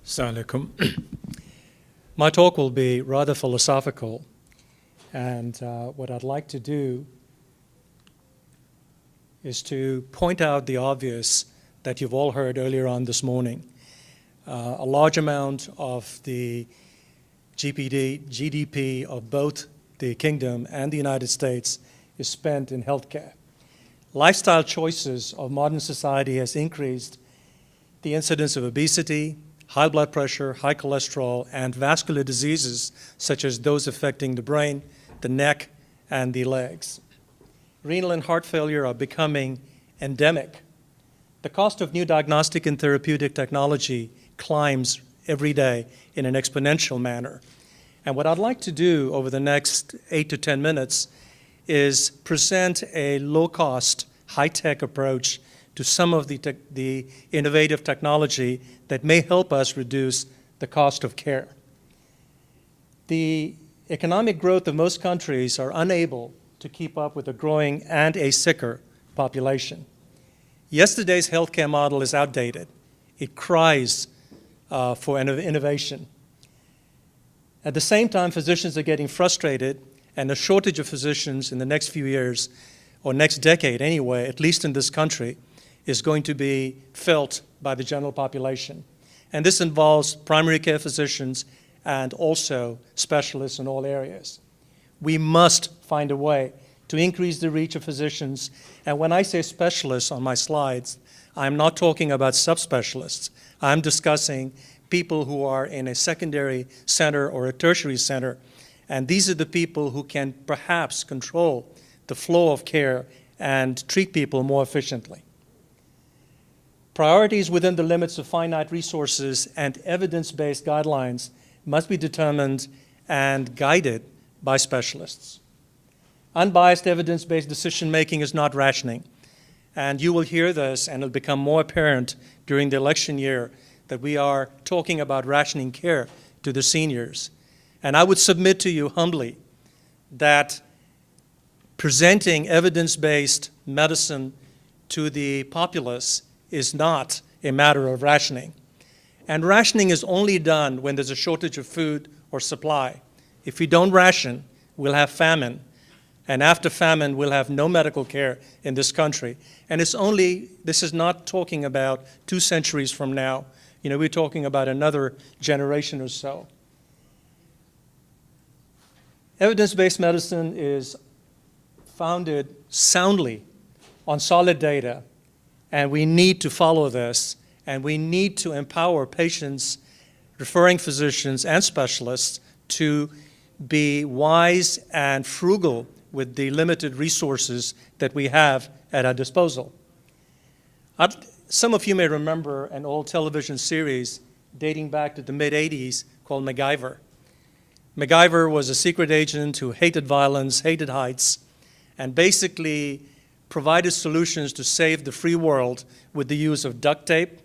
Assalamu alaikum. My talk will be rather philosophical, and what I'd like to do is to point out the obvious that you've all heard earlier on this morning. A large amount of the GDP of both the Kingdom and the United States is spent in healthcare. Lifestyle choices of modern society has increased the incidence of obesity, high blood pressure, high cholesterol, and vascular diseases such as those affecting the brain, the neck, and the legs. Renal and heart failure are becoming endemic. The cost of new diagnostic and therapeutic technology climbs every day in an exponential manner. And what I'd like to do over the next 8 to 10 minutes is present a low-cost, high-tech approach to some of the innovative technology that may help us reduce the cost of care. The economic growth of most countries are unable to keep up with a growing and a sicker population. Yesterday's healthcare model is outdated. It cries for innovation. At the same time, physicians are getting frustrated, and a shortage of physicians in the next few years, or next decade anyway, at least in this country, is going to be felt by the general population. And this involves primary care physicians and also specialists in all areas. We must find a way to increase the reach of physicians. And when I say specialists on my slides, I'm not talking about subspecialists. I'm discussing people who are in a secondary center or a tertiary center. And these are the people who can perhaps control the flow of care and treat people more efficiently. Priorities within the limits of finite resources and evidence-based guidelines must be determined and guided by specialists. Unbiased evidence-based decision-making is not rationing. And you will hear this, and it'll become more apparent during the election year that we are talking about rationing care to the seniors. And I would submit to you humbly that presenting evidence-based medicine to the populace is not a matter of rationing. And rationing is only done when there's a shortage of food or supply. If we don't ration, we'll have famine. And after famine, we'll have no medical care in this country. And this is not talking about 2 centuries from now. We're talking about another generation or so. Evidence-based medicine is founded soundly on solid data. And we need to follow this, and we need to empower patients, referring physicians, and specialists to be wise and frugal with the limited resources that we have at our disposal. Some of you may remember an old television series dating back to the mid-'80s called MacGyver. MacGyver was a secret agent who hated violence, hated heights, and basically provided solutions to save the free world with the use of duct tape,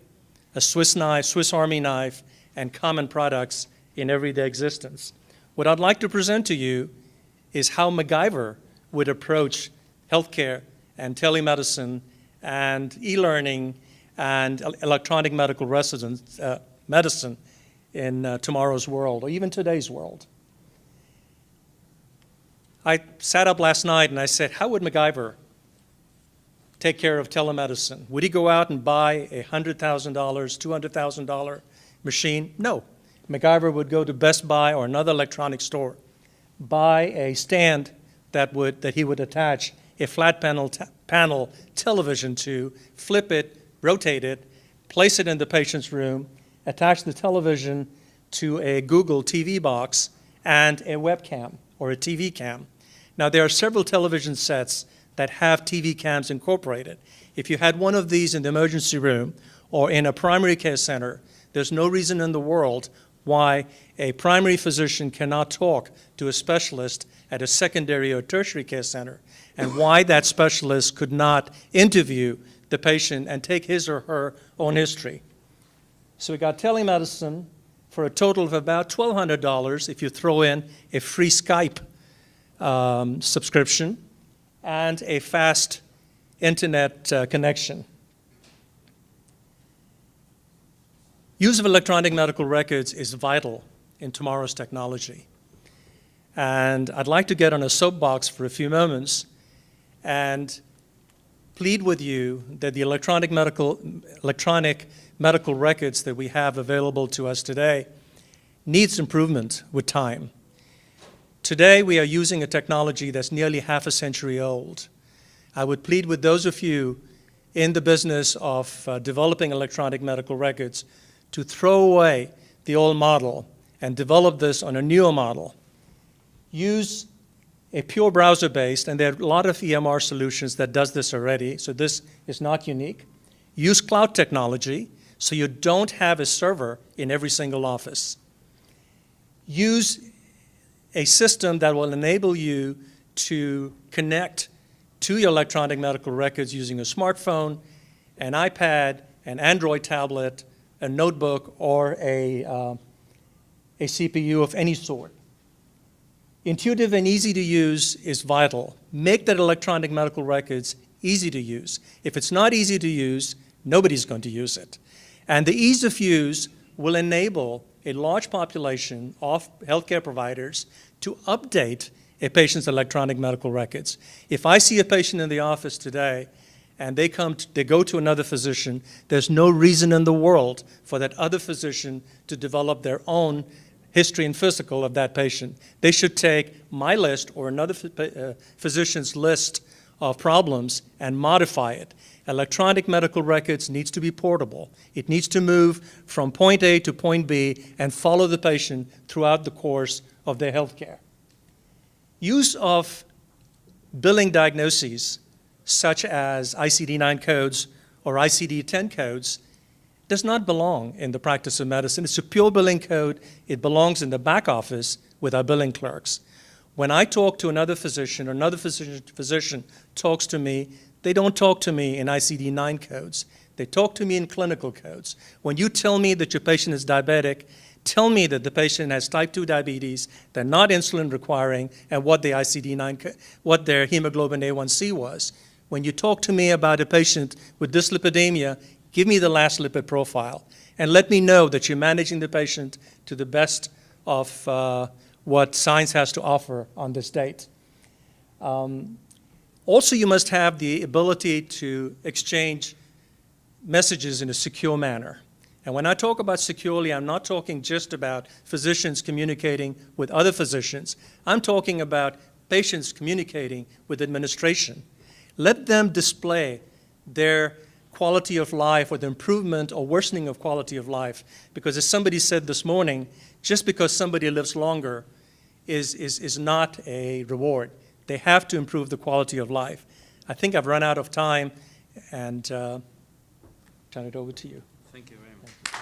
a Swiss knife, Swiss Army knife, and common products in everyday existence. What I'd like to present to you is how MacGyver would approach healthcare and telemedicine and e-learning and electronic medical medicine in tomorrow's world, or even today's world. I sat up last night and I said, how would MacGyver take care of telemedicine? Would he go out and buy a $100,000, $200,000 machine? No. MacGyver would go to Best Buy or another electronic store, buy a stand that he would attach a flat panel television to, flip it, rotate it, place it in the patient's room, attach the television to a Google TV box and a webcam or a TV cam. Now, there are several television sets that have TV cams incorporated. If you had one of these in the emergency room or in a primary care center, there's no reason in the world why a primary physician cannot talk to a specialist at a secondary or tertiary care center, and why that specialist could not interview the patient and take his or her own history. So we got telemedicine for a total of about $1,200 if you throw in a free Skype subscription and a fast internet connection. Use of electronic medical records is vital in tomorrow's technology. And I'd like to get on a soapbox for a few moments and plead with you that the electronic medical records that we have available to us today needs improvement with time. Today, we are using a technology that's nearly half a century old. I would plead with those of you in the business of developing electronic medical records to throw away the old model and develop this on a newer model. Use a pure browser-based, and there are a lot of EMR solutions that does this already, so this is not unique. Use cloud technology, so you don't have a server in every single office. Use a system that will enable you to connect to your electronic medical records using a smartphone, an iPad, an Android tablet, a notebook, or a CPU of any sort. Intuitive and easy to use is vital. Make that electronic medical records easy to use. If it's not easy to use, nobody's going to use it. And the ease of use will enable a large population of healthcare providers to update a patient's electronic medical records. If I see a patient in the office today and they go to another physician, there's no reason in the world for that other physician to develop their own history and physical of that patient. They should take my list or another physician's list of problems and modify it. Electronic medical records needs to be portable. It needs to move from point A to point B and follow the patient throughout the course of their health care. Use of billing diagnoses such as ICD-9 codes or ICD-10 codes does not belong in the practice of medicine. It's a pure billing code. It belongs in the back office with our billing clerks. When I talk to another physician or another physician talks to me, they don't talk to me in ICD-9 codes. They talk to me in clinical codes. When you tell me that your patient is diabetic, tell me that the patient has type 2 diabetes, they're not insulin requiring, and what their what their hemoglobin A1C was. When you talk to me about a patient with dyslipidemia, give me the last lipid profile and let me know that you're managing the patient to the best of what science has to offer on this date. Also, you must have the ability to exchange messages in a secure manner. And when I talk about securely, I'm not talking just about physicians communicating with other physicians. I'm talking about patients communicating with administration. Let them display their quality of life or the improvement or worsening of quality of life. Because as somebody said this morning, just because somebody lives longer is not a reward. They have to improve the quality of life. I think I've run out of time and turn it over to you. Thank you very much.